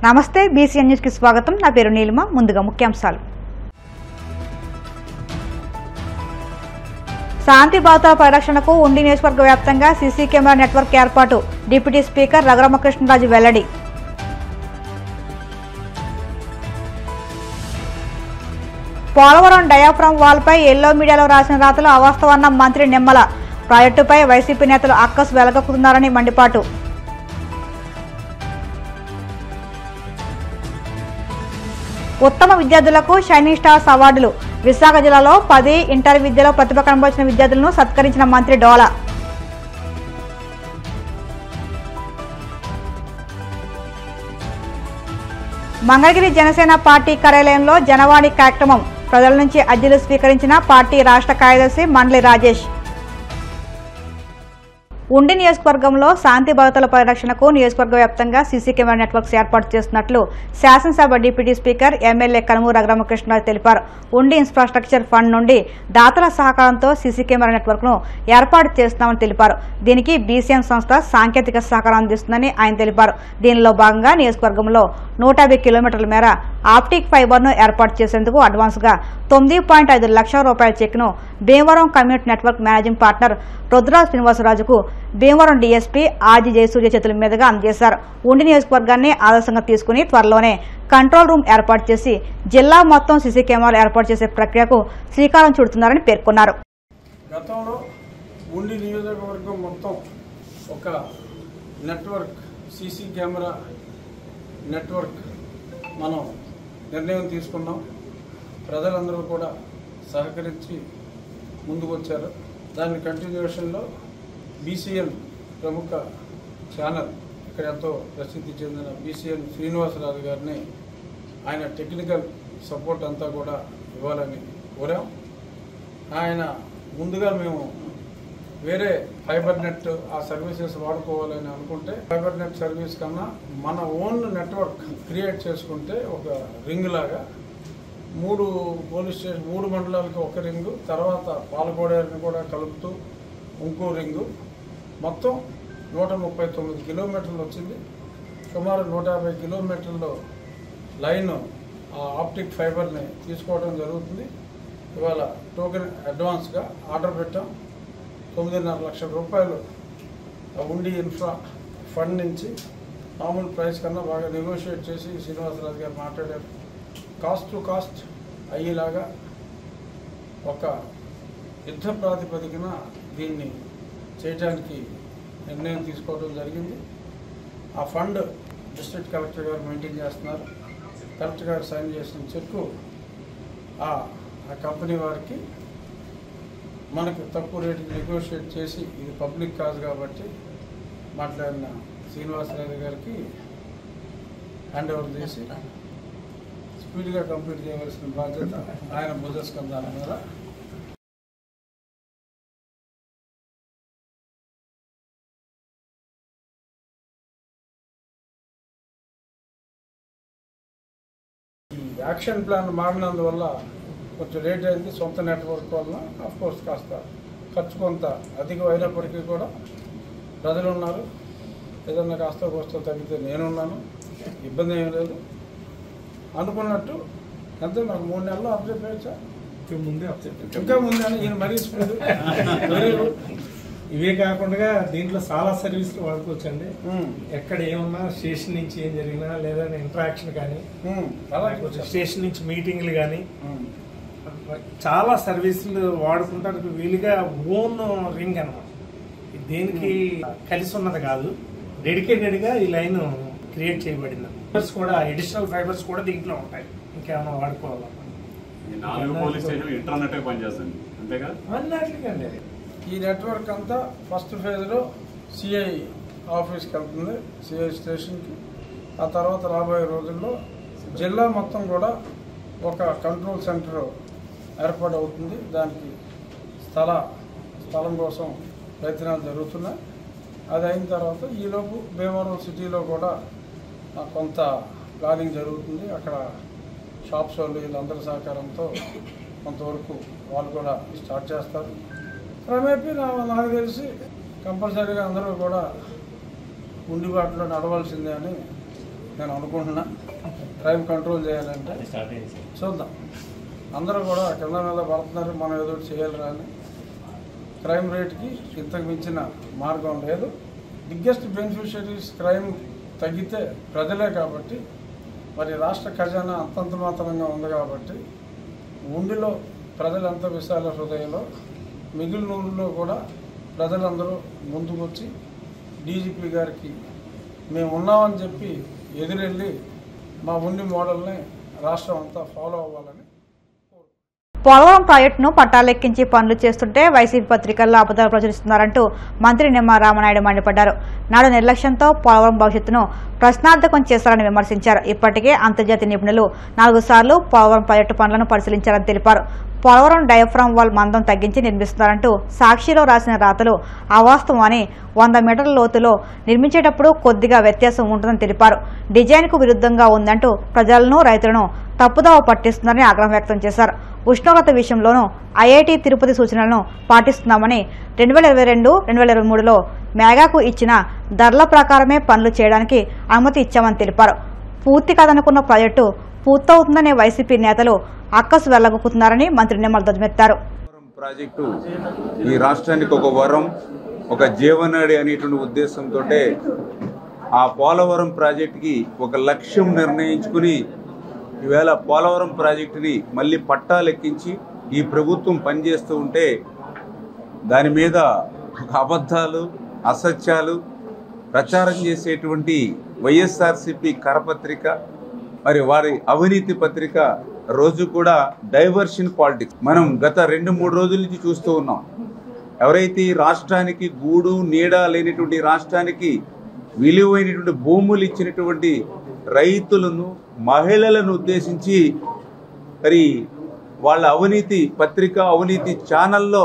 నమస్తే BCN news కి స్వాగతం. నా పేరు నీలిమ. ముందుగా ముఖ్యాంశాలు. శాంతి భద్రతల పరిరక్షణకు ఉండి నియోజకవర్గ వ్యాప్తంగా సీసీ కెమెరా నెట్వర్క్ ఏర్పాటు. డిప్యూటీ స్పీకర్ రఘురామకృష్ణరాజు వెల్లడి. పోలవరం డయాఫ్రామ్ వాల్పై ఎల్లో మీడియాలో రాసిన రాతలు అవాస్తవన్న మంత్రి నిమ్మల. ప్రాజెక్టుపై వైసీపీ నేతలు అక్కసు వెలగక్కుతున్నారని మండిపాటు. ఉత్తమ విద్యార్థులకు షైనింగ్ స్టార్స్ అవార్డులు. విశాఖ జిల్లాలో 10 ఇంటర్ విద్యలో ప్రతిభ కనబరిచిన విద్యార్థులను సత్కరించిన మంత్రి డోలా. మంగళగిరి జనసేన పార్టీ కార్యాలయంలో జనవాణి కార్యక్రమం. ప్రజల నుంచి అర్జీలు స్వీకరించిన పార్టీ రాష్ట్ర కార్యదర్శి మండలి రాజేష్. ఉండి నియోజకవర్గంలో శాంతి భద్రతల పరిరక్షణకు నియోజకవర్గ వ్యాప్తంగా సీసీ కెమెరా నెట్వర్క్స్ ఏర్పాటు చేస్తున్నట్లు శాసనసభ deputy speaker MLA Kanumuru Raghurama Krishna Raju తెలిపారు. ఉండి ఇన్ఫ్రాస్ట్రక్చర్ ఫండ్ నుండి దాతల సహకారంతో సీసీ కెమెరా నెట్వర్క్ ను ఏర్పాటు చేస్తున్నామని తెలిపారు. దీనికి బీసీఎన్ సంస్థ సాంకేతిక సహకారం అందిస్తుందని ఆయన తెలిపారు. దీనిలో భాగంగా నియోజకవర్గంలో 150 కిలోమీటర్ల మేర ఆప్టిక్ ఫైబర్ ను ఏర్పాటు చేసేందుకు అడ్వాన్స్ గా 9.5 లక్షల రూపాయల చెక్ను Bhimavaram community network managing partner Rudra శ్రీనివాసరాజుకు భీమవరం డీఎస్పీ ఆర్జీ జయసూర్య చేతుల మీదుగా అందజేశారు. ఉండి నియోజకవర్గాన్ని ఆదర్శంగా తీసుకుని త్వరలోనే కంట్రోల్ రూమ్ ఏర్పాటు చేసి జిల్లా మొత్తం సీసీ కెమెరాలు ఏర్పాటు చేసే ప్రక్రియకు శ్రీకారం చుడుతున్నారని పేర్కొన్నారు. గతంలో ఉండి నియోజకవర్గం మొత్తం ఒక నెట్వర్క్ సీసీ కెమెరా నెట్వర్క్ మనం నిర్ణయం తీసుకున్నాం. ప్రజలందరూ కూడా సహకరించి ముందుకు వచ్చారు. దాని కంటిన్యూషన్లో బీసీఎన్ ప్రముఖ ఛానల్ ఇక్కడ ఎంతో ప్రసిద్ధి చెందిన బీసీఎన్ శ్రీనివాసరాజు గారిని ఆయన టెక్నికల్ సపోర్ట్ అంతా కూడా ఇవ్వాలని కోరాం. ఆయన ముందుగా మేము వేరే ఫైబర్ నెట్ ఆ సర్వీసెస్ వాడుకోవాలని అనుకుంటే ఫైబర్ నెట్ సర్వీస్ కన్నా మన ఓన్ నెట్వర్క్ క్రియేట్ చేసుకుంటే ఒక రింగ్ లాగా 3 పోలీస్ స్టేషన్ 3 మండలాలకి ఒక రింగు, తర్వాత పాలకోడేరుని కూడా కలుపుతూ ఇంకో రింగు, మొత్తం 139 కిలోమీటర్లు వచ్చింది. సుమారు 150 కిలోమీటర్ల లైన్ ఆప్టిక్ ఫైబర్ని తీసుకోవడం జరుగుతుంది. ఇవాళ టోకెన్ అడ్వాన్స్గా ఆర్డర్ పెట్టాం. 9.5 లక్షల రూపాయలు ఉండి ఇన్ఫ్రా ఫండ్ నుంచి మామూలు ప్రైస్ కన్నా బాగా నెగోషియేట్ చేసి శ్రీనివాసరాజు గారు మాట్లాడారు. కాస్ట్ టు కాస్ట్ అయ్యేలాగా ఒక యుద్ధ ప్రాతిపదికన దీన్ని చేయడానికి నిర్ణయం తీసుకోవడం జరిగింది. ఆ ఫండ్ డిస్ట్రిక్ట్ కలెక్టర్ గారు మెయింటైన్ చేస్తున్నారు. కలెక్టర్ గారు సైన్ చేసిన చెక్కు ఆ కంపెనీ వారికి మనకు తక్కువ రేటుకి నెగోషియేట్ చేసి ఇది పబ్లిక్ కాజ్ కాబట్టి మాట్లాడిన శ్రీనివాసరాజు గారికి హ్యాండ్ ఓవర్ చేసి స్పీడ్గా కంప్లీట్ చేయవలసిన బాధ్యత ఆయన భుజస్కంధాల మీద. ఈ యాక్షన్ ప్లాన్ మారినందువల్ల కొంచెం లేట్ అయింది. సొంత నెట్వర్క్ వలన అఫ్కోర్స్ కాస్త ఖర్చు కొంత అధికం అయినప్పటికీ కూడా ప్రజలు ఉన్నారు. ఏదన్నా కాస్త కోస్త తగ్గితే నేనున్నాను, ఇబ్బంది ఏం లేదు. అనుకున్నట్టు అంతే. నాకు 3 నెలలు అప్డేట్ అయ్యా, ఇంకా ముందే ఈయన మరీ స్పీడ్. ఇవే కాకుండా దీంట్లో చాలా సర్వీసులు వాడుకోవచ్చండి. ఎక్కడ ఏమన్నా స్టేషన్ నుంచి ఏం జరిగినా లేదా ఇంటరాక్షన్ కానీ స్టేషన్ నుంచి మీటింగ్లు కానీ చాలా సర్వీసులు వాడుకుంటానికి వీలుగా ఓన్ రింగ్ అన్నమాట. దేనికి కలిసి ఉన్నది కాదు, డెడికేటెడ్గా ఈ లైన్ క్రియేట్ చేయబడింది. ఫైబర్స్ కూడా అడిషనల్ ఫైబర్స్ కూడా దీంట్లో ఉంటాయి. ఇంకేమైనా వాడుకోవాలన్నమాట. ఈ నెట్వర్క్ అంతా ఫస్ట్ ఫేజ్లో సిఐ ఆఫీస్కి వెళ్తుంది, సిఐ స్టేషన్కి. ఆ తర్వాత రాబోయే రోజుల్లో జిల్లా మొత్తం కూడా ఒక కంట్రోల్ సెంటర్ ఏర్పాటు అవుతుంది. దానికి స్థలం కోసం ప్రయత్నాలు జరుగుతున్నాయి. అది అయిన తర్వాత ఈలోపు భీమవరం సిటీలో కూడా కొంత ప్లానింగ్ జరుగుతుంది. అక్కడ షాప్స్ వాళ్ళు వీళ్ళందరి సహకారంతో కొంతవరకు వాళ్ళు కూడా స్టార్ట్ చేస్తారు. క్రమేపీ నాకు తెలిసి కంపల్సరీగా అందరూ కూడా ఉండిబాటులో నడవాల్సిందే అని నేను అనుకుంటున్నా. క్రైమ్ కంట్రోల్ చేయాలంటే చూద్దాం. అందరూ కూడా కింద మీద పడుతున్నారు, మనం ఏదో చేయాలిరా అని. క్రైమ్ రేట్కి ఇంతకు మించిన మార్గం లేదు. బిగ్గెస్ట్ బెనిఫిషరీస్ క్రైమ్ తగ్గితే ప్రజలే కాబట్టి, మరి రాష్ట్ర ఖజానా అంతంత మాత్రంగా ఉంది కాబట్టి, ఉండిలో ప్రజలు ఎంత విశాల హృదయంలో మిగిలిన ఊళ్ళో కూడా ప్రజలందరూ ముందుకొచ్చి డీజీపీ గారికి మేము ఉన్నామని చెప్పి ఎదురెళ్ళి మా ఉండి మోడల్ని రాష్ట్రం అంతా ఫాలో అవ్వాలని. పోలవరం ప్రాజెక్టును పట్టాలెక్కించి పనులు చేస్తుంటే వైసీపీ పత్రికల్లో అబద్ధాలు ప్రచురిస్తున్నారంటూ మంత్రి నిమ్మల రామనాయుడు మండిపడ్డారు. నాడు నిర్లక్ష్యంతో పోలవరం భవిష్యత్తును ప్రశ్నార్థకం చేశారని విమర్శించారు. ఇప్పటికే అంతర్జాతీయ నిపుణులు 4 సార్లు పోలవరం ప్రాజెక్టు పనులను పరిశీలించారని తెలిపారు. పోలవరం డయాఫ్రామ్ వాల్ మందం తగ్గించి నిర్మిస్తున్నారంటూ సాక్షిలో రాసిన రాతలు అవాస్తవం అని, 100 మీటర్ల లోతులో నిర్మించేటప్పుడు కొద్దిగా వ్యత్యాసం ఉంటుందని తెలిపారు. డిజైన్కు విరుద్ధంగా ఉందంటూ ప్రజలను, రైతులను తప్పుదోవ పట్టిస్తున్నారని ఆగ్రహం వ్యక్తం చేశారు. ఉష్ణోగ్రత విషయంలోనూ ఐఐటి తిరుపతి సూచనలను పాటిస్తున్నామని, 2022-2023లో మేఘాకు ఇచ్చిన ధరల ప్రకారమే పనులు చేయడానికి అనుమతి ఇచ్చామని తెలిపారు. పూర్తి కాదనుకున్న ప్రాజెక్టు పూర్తవుతుందనే వైసీపీ నేతలు అక్కసు వెళ్లగొక్కుతున్నారని మంత్రి నిమ్మల ధ్వజమెత్తారు. ప్రాజెక్టు ఈ రాష్ట్రానికి ఒక వరం, ఒక జీవనాడి అనేటువంటి ఉద్దేశంతో ఆ పోలవరం ప్రాజెక్టుకి ఒక లక్ష్యం నిర్ణయించుకుని ఈవేళ పోలవరం ప్రాజెక్టుని మళ్ళీ పట్టాలెక్కించి ఈ ప్రభుత్వం పనిచేస్తూ ఉంటే దాని మీద అబద్ధాలు, అసత్యాలు ప్రచారం చేసేటువంటి వైఎస్ఆర్సీపీ కరపత్రిక, మరి వారి అవినీతి పత్రిక రోజు కూడా డైవర్షన్ పాలిటిక్స్ మనం గత 2-3 రోజుల నుంచి చూస్తూ ఉన్నాం. ఎవరైతే రాష్ట్రానికి గూడు నీడ లేనిటువంటి, రాష్ట్రానికి విలువైనటువంటి భూములు ఇచ్చినటువంటి రైతులను, మహిళలను ఉద్దేశించి మరి వాళ్ళ అవినీతి పత్రిక, అవినీతి ఛానల్లో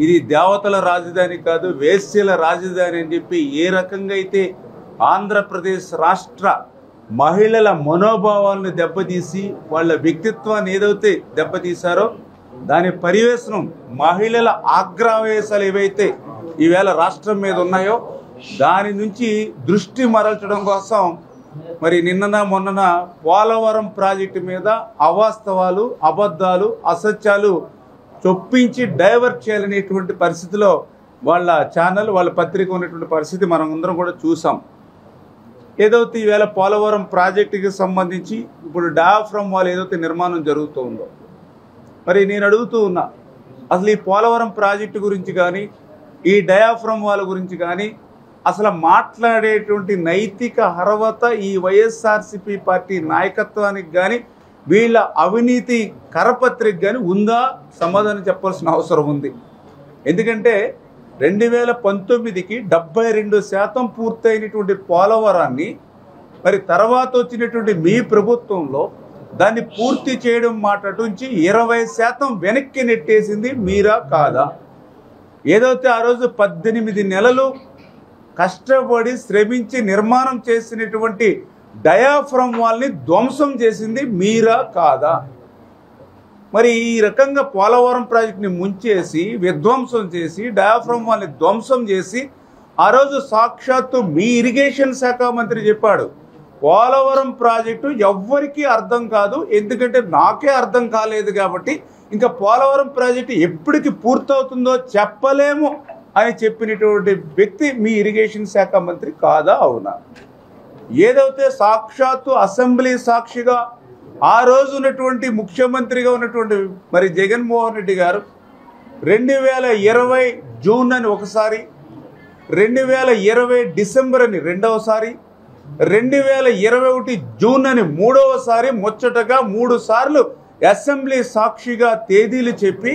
ఇది దేవతల రాజధాని కాదు, వేశ్యల రాజధాని అని చెప్పి ఏ రకంగా అయితే ఆంధ్రప్రదేశ్ రాష్ట్ర మహిళల మనోభావాలను దెబ్బతీసి వాళ్ళ వ్యక్తిత్వాన్ని ఏదైతే దెబ్బతీశారో దాని పర్యవేక్షణం, మహిళల ఆగ్రహవేశాలు ఏవైతే ఈవేళ రాష్ట్రం మీద ఉన్నాయో దాని నుంచి దృష్టి మరల్చడం కోసం మరి నిన్నన మొన్నన పోలవరం ప్రాజెక్టు మీద అవాస్తవాలు, అబద్ధాలు, అసత్యాలు చొప్పించి డైవర్ట్ చేయాలనేటువంటి పరిస్థితిలో వాళ్ళ ఛానల్, వాళ్ళ పత్రిక ఉన్నటువంటి పరిస్థితి మనం అందరం కూడా చూసాం. ఏదైతే ఈవేళ పోలవరం ప్రాజెక్టుకి సంబంధించి ఇప్పుడు డయాఫ్రమ్ వాల్ ఏదైతే నిర్మాణం జరుగుతూ ఉందో, మరి నేను అడుగుతూ ఉన్నా, అసలు ఈ పోలవరం ప్రాజెక్టు గురించి కానీ, ఈ డయాఫ్రమ్ వాల్ గురించి కానీ అసలు మాట్లాడేటువంటి నైతిక అర్హత ఈ వైఎస్ఆర్సీపీ పార్టీ నాయకత్వానికి కానీ, వీళ్ళ అవినీతి కరపత్రిక కానీ ఉందా? సమాధానం చెప్పాల్సిన అవసరం ఉంది. ఎందుకంటే 2019కి 72% పూర్తయినటువంటి పోలవరాన్ని మరి తర్వాత వచ్చినటువంటి మీ ప్రభుత్వంలో దాన్ని పూర్తి చేయడం మాట నుంచి 20% వెనక్కి నెట్టేసింది మీరా కాదా? ఏదైతే ఆ రోజు 18 నెలలు కష్టపడి శ్రమించి నిర్మాణం చేసినటువంటి డయాఫ్రమ్ వాల్ని ధ్వంసం చేసింది మీరా కాదా? మరి ఈ రకంగా పోలవరం ప్రాజెక్టుని ముంచేసి, విధ్వంసం చేసి, డయాఫ్రమ్ వాల్ని ధ్వంసం చేసి ఆ రోజు సాక్షాత్తు మీ ఇరిగేషన్ శాఖ మంత్రి చెప్పాడు, పోలవరం ప్రాజెక్టు ఎవ్వరికీ అర్థం కాదు, ఎందుకంటే నాకే అర్థం కాలేదు కాబట్టి ఇంకా పోలవరం ప్రాజెక్టు ఎప్పటికి పూర్తవుతుందో చెప్పలేము అని చెప్పినటువంటి వ్యక్తి మీ ఇరిగేషన్ శాఖ మంత్రి కాదా? అవునా? ఏదైతే సాక్షాత్తు అసెంబ్లీ సాక్షిగా ఆ రోజు ఉన్నటువంటి ముఖ్యమంత్రిగా ఉన్నటువంటి మరి జగన్మోహన్ రెడ్డి గారు 2020 జూన్ అని ఒకసారి, 2020 డిసెంబర్ అని రెండవసారి, 2021 జూన్ అని మూడవసారి, ముచ్చటగా 3 సార్లు అసెంబ్లీ సాక్షిగా తేదీలు చెప్పి,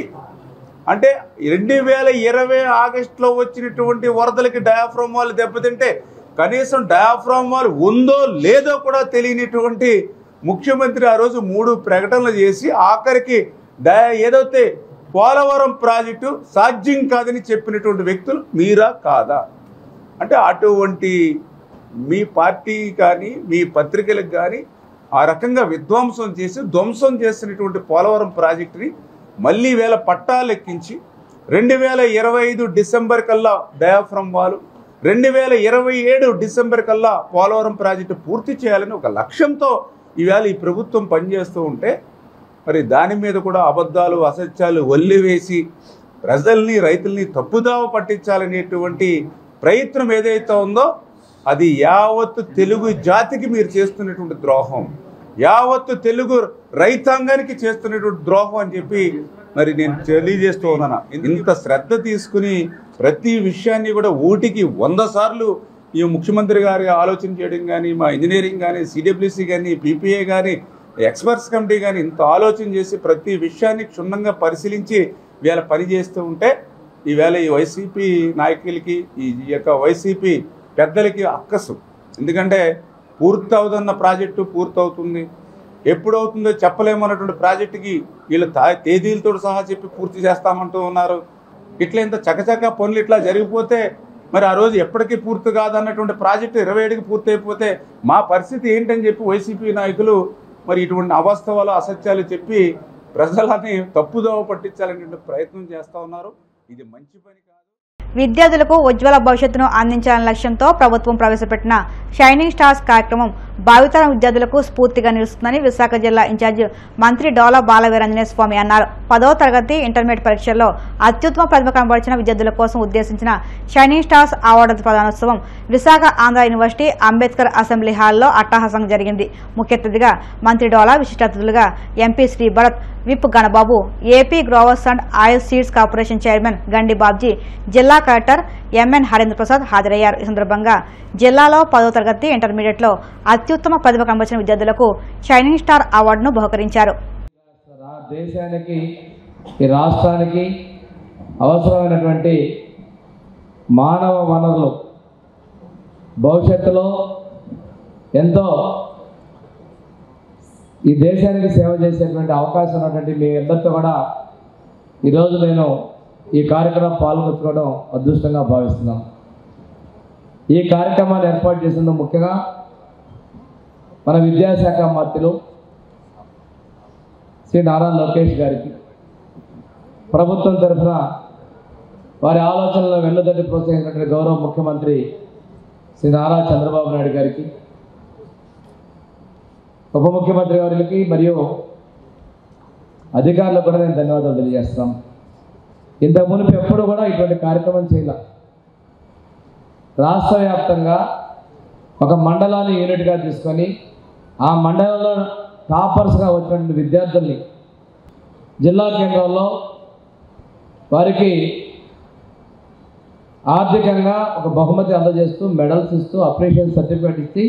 అంటే 2020 ఆగస్టులో వచ్చినటువంటి వరదలకి డయాఫ్రమ్ వాల్ దెబ్బతింటే కనీసం డయాఫ్రమ్ వాల్ ఉందో లేదో కూడా తెలియనిటువంటి ముఖ్యమంత్రి ఆ రోజు 3 ప్రకటనలు చేసి ఆఖరికి ఏదైతే పోలవరం ప్రాజెక్టు సాధ్యం కాదని చెప్పినటువంటి వ్యక్తులు మీరా కాదా? అంటే అటువంటి మీ పార్టీ కానీ, మీ పత్రికలకు కానీ ఆ రకంగా విధ్వంసం చేసి ధ్వంసం చేసినటువంటి పోలవరం ప్రాజెక్టుని మళ్ళీ వేళ పట్టాలెక్కించి 2025 డిసెంబర్ కల్లా డయాఫ్రమ్ వాల్, 2027 డిసెంబర్ కల్లా పోలవరం ప్రాజెక్టు పూర్తి చేయాలని ఒక లక్ష్యంతో ఈవేళ ఈ ప్రభుత్వం పనిచేస్తూ ఉంటే మరి దాని మీద కూడా అబద్ధాలు అసత్యాలు వల్లివేసి ప్రజల్ని రైతుల్ని తప్పుదావ పట్టించాలనేటువంటి ప్రయత్నం ఏదైతే ఉందో అది యావత్తు తెలుగు జాతికి మీరు చేస్తున్నటువంటి ద్రోహం, యావత్తు తెలుగు రైతాంగానికి చేస్తున్నటువంటి ద్రోహం అని చెప్పి మరి నేను తెలియజేస్తూ ఉన్నాను. ఇంత శ్రద్ధ తీసుకుని ప్రతి విషయాన్ని కూడా 100 సార్లు ఈ ముఖ్యమంత్రి గారి ఆలోచన చేయడం కానీ, మా ఇంజనీరింగ్ కానీ, సిడబ్ల్యూసీ కానీ, పీపీఏ కానీ, ఎక్స్పర్ట్స్ కమిటీ కానీ ఇంత ఆలోచన చేసి ప్రతి విషయాన్ని క్షుణ్ణంగా పరిశీలించి వీళ్ళ పనిచేస్తూ ఉంటే ఈవేళ ఈ వైసీపీ నాయకులకి ఈ యొక్క వైసీపీ పెద్దలకి అక్కసు. ఎందుకంటే పూర్తవుతున్న ప్రాజెక్టు పూర్తవుతుంది, ఎప్పుడవుతుందో చెప్పలేమన్నటువంటి ప్రాజెక్టుకి వీళ్ళు తేదీలతో సహా చెప్పి పూర్తి చేస్తామంటూ ఉన్నారు. ఇట్లా ఇంత చకచక పనులు ఇట్లా జరిగిపోతే మరి ఆ రోజు ఎప్పటికీ పూర్తి కాదన్నటువంటి ప్రాజెక్టు 27కి పూర్తి అయిపోతే మా పరిస్థితి ఏంటని చెప్పి వైసీపీ నాయకులు మరి ఇటువంటి అవాస్తవాలు అసత్యాలు చెప్పి ప్రజలని తప్పుదోవ పట్టించాలనే ప్రయత్నం చేస్తూ ఉన్నారు. ఇది మంచి పని కాదు. విద్యార్థులకు ఉజ్వల భవిష్యత్తును అందించాలనే లక్ష్యంతో ప్రభుత్వం ప్రవేశపెట్టిన షైనింగ్ స్టార్స్ కార్యక్రమం భావితరం విద్యార్థులకు స్ఫూర్తిగా నిలుస్తుందని విశాఖ జిల్లా ఇన్ఛార్జి మంత్రి డోలా బాలవీరాంజనేయ స్వామి అన్నారు. 10వ తరగతి ఇంటర్మీడియట్ పరీక్షల్లో అత్యుత్తమ ప్రతిభ కనబరిచిన విద్యార్థుల కోసం ఉద్దేశించిన షైనింగ్ స్టార్స్ అవార్డుల ప్రదానోత్సవం విశాఖ ఆంధ్ర యూనివర్సిటీ అంబేద్కర్ అసెంబ్లీ హాల్లో అట్టహాసంగా జరిగింది. ముఖ్య అతిథిగా మంత్రి డోలా, విశిష్ట అతిథులుగా MP Shri Bharat, whip Ganababu, AP growers and oil seeds corporation chairman Gandi Babji, జిల్లా కలెక్టర్ ఎంఎన్ హరేంద్ర ప్రసాద్ హాజరయ్యారు. ఈ సందర్భంగా జిల్లాలో 10వ తరగతి ఇంటర్మీడియట్లో అత్యుత్తమ ప్రతిభ కనబరిచిన విద్యార్థులకు షైనింగ్ స్టార్ అవార్డును బహుకరించారు. దేశానికి, ఈ రాష్ట్రానికి అవసరమైనటువంటి మానవ వనరులు భవిష్యత్తులో ఎంతో ఈ దేశానికి సేవ చేసేటువంటి అవకాశం ఉన్నటువంటి మీ అందరితో కూడా ఈరోజు నేను ఈ కార్యక్రమం పాల్గొనడం అదృష్టంగా భావిస్తున్నాను. ఈ కార్యక్రమాన్ని ఏర్పాటు చేసినందుకు ముఖ్యంగా మన విద్యాశాఖ మంత్రులు శ్రీ నారా లోకేష్ గారికి, ప్రభుత్వం తరఫున వారి ఆలోచనలను వెన్నుదట్టి ప్రోత్సహించినటువంటి గౌరవ ముఖ్యమంత్రి శ్రీ నారా చంద్రబాబు నాయుడు గారికి, ఉప ముఖ్యమంత్రి గారికి మరియు అధికారులకు కూడా నేను ధన్యవాదాలు తెలియజేస్తున్నాం. ఇంతకు మునుపు ఎప్పుడు కూడా ఇటువంటి కార్యక్రమం చేయాల. రాష్ట్ర వ్యాప్తంగా ఒక మండలాన్ని యూనిట్గా తీసుకొని ఆ మండలంలో టాపర్స్గా వచ్చినటువంటి విద్యార్థుల్ని జిల్లా కేంద్రంలో వారికి ఆర్థికంగా ఒక బహుమతి అందజేస్తూ, మెడల్స్ ఇస్తూ, అప్రిషియేషన్ సర్టిఫికేట్ ఇచ్చి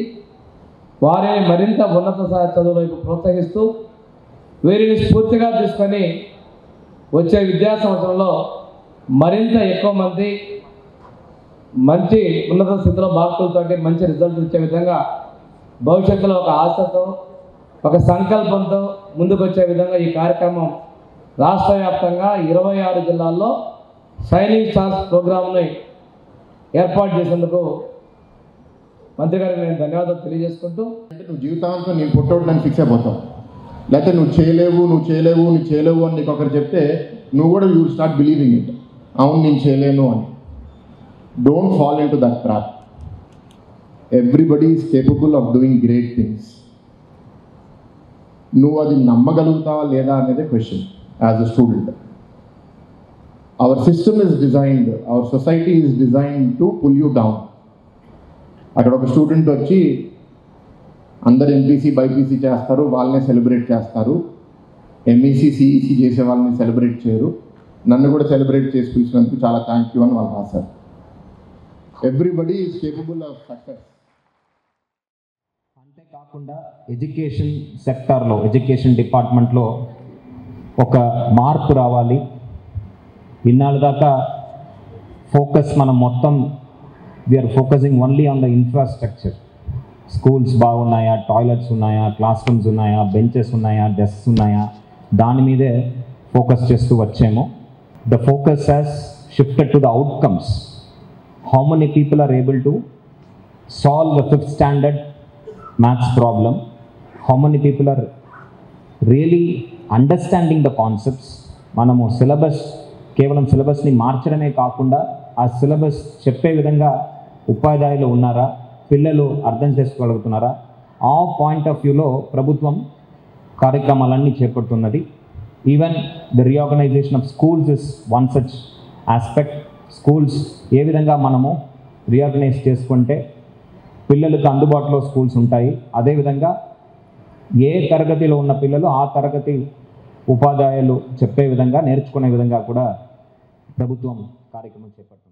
వారిని మరింత ఉన్నత చదువుల వైపు ప్రోత్సహిస్తూ వీరిని స్ఫూర్తిగా తీసుకొని వచ్చే విద్యా సంవత్సరంలో మరింత ఎక్కువ మంది మంచి ఉన్నత స్థితిలో మార్కులతో మంచి రిజల్ట్స్ ఇచ్చే విధంగా భవిష్యత్తులో ఒక ఆశతో, ఒక సంకల్పంతో ముందుకు వచ్చే విధంగా ఈ కార్యక్రమం రాష్ట్ర వ్యాప్తంగా 26 జిల్లాల్లో షైనింగ్ స్టార్స్ ప్రోగ్రామ్ని ఏర్పాటు చేసేందుకు మంత్రి గారికి నేను ధన్యవాదాలు తెలియజేసుకుంటూ, నువ్వు జీవితాంతం నేను పుట్టోడని ఫిక్స్ అయిపోతావు, లేకపోతే నువ్వు చేయలేవు అని నీకు ఒకరు చెప్తే నువ్వు కూడా యూ స్టార్ట్ బిలీవింగ్ ఇట్, అవును నేను చేయలేను అని. Don't fall into that trap. Everybody is capable of doing great things. నువ్వు అది నమ్మగలుగుతావా లేదా అనేది question as a student. Our system is designed, our society is designed to pull you down. అక్కడ ఒక స్టూడెంట్ వచ్చి అందరు ఎంపీసీ బైపీసీ చేస్తారు, వాళ్ళనే సెలబ్రేట్ చేస్తారు. ఎంఈసీ సిఈసీ చేసే వాళ్ళని సెలబ్రేట్ చేయరు. నన్ను కూడా సెలబ్రేట్ చేసి పిలిచినందుకు చాలా థ్యాంక్ యూ అని వాళ్ళు రాశారు. Everybody is capable of success. అంతేకాకుండా ఎడ్యుకేషన్ సెక్టార్లో, ఎడ్యుకేషన్ డిపార్ట్మెంట్లో ఒక మార్పు రావాలి. ఇన్నాళ్ళ దాకా ఫోకస్ మనం మొత్తం we're focusing only on the infrastructure. Schools బాగున్నాయా, టాయిలెట్స్ ఉన్నాయా, క్లాస్ రూమ్స్ ఉన్నాయా, బెంచెస్ ఉన్నాయా, డెస్క్స్ ఉన్నాయా, దాని మీదే ఫోకస్ చేస్తూ వచ్చాము. The focus has shifted to the outcomes. How many people are able to solve the 5th standard maths problem, how many people are really understanding the concepts. మనము syllabus, కేవలం సిలబస్ని మార్చడమే కాకుండా ఆ సిలబస్ చెప్పే విధంగా ఉపాధ్యాయులు ఉన్నారా, పిల్లలు అర్థం చేసుకోగలుగుతున్నారా, ఆ పాయింట్ ఆఫ్ వ్యూలో ప్రభుత్వం కార్యక్రమాలన్నీ చేపడుతున్నది. Even the reorganization of schools is one such aspect. Schools ఏ విధంగా మనము రీఆర్గనైజ్ చేసుకుంటే పిల్లలకు అందుబాటులో స్కూల్స్ ఉంటాయి, అదేవిధంగా ఏ తరగతిలో ఉన్న పిల్లలు ఆ తరగతి ఉపాధ్యాయులు చెప్పే విధంగా నేర్చుకునే విధంగా కూడా ప్రభుత్వం కార్యక్రమం చేపడుతున్నది.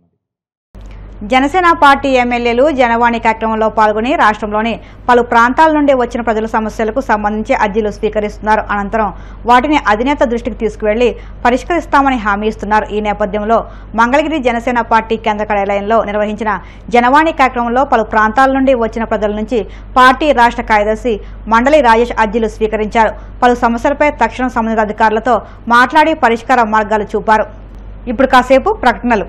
జనసేన పార్టీ ఎమ్మెల్యేలు జనవాణి కార్యక్రమంలో పాల్గొని రాష్ట్రంలోని పలు ప్రాంతాల నుండి వచ్చిన ప్రజల సమస్యలకు సంబంధించి అర్జీలు స్వీకరిస్తున్నారు. అనంతరం వాటిని అధినేత దృష్టికి తీసుకువెళ్లి పరిష్కరిస్తామని హామీ ఇస్తున్నారు. ఈ నేపథ్యంలో మంగళగిరి జనసేన పార్టీ కేంద్ర కార్యాలయంలో నిర్వహించిన జనవాణి కార్యక్రమంలో పలు ప్రాంతాల నుండి వచ్చిన ప్రజల నుంచి పార్టీ రాష్ట్ర కార్యదర్శి మండలి రాజేష్ అర్జీలు స్వీకరించారు. పలు సమస్యలపై తక్షణ సంబంధిత అధికారులతో మాట్లాడి పరిష్కార మార్గాలు చూపారు. ఇప్పుడు కాసేపు ప్రకటనలు.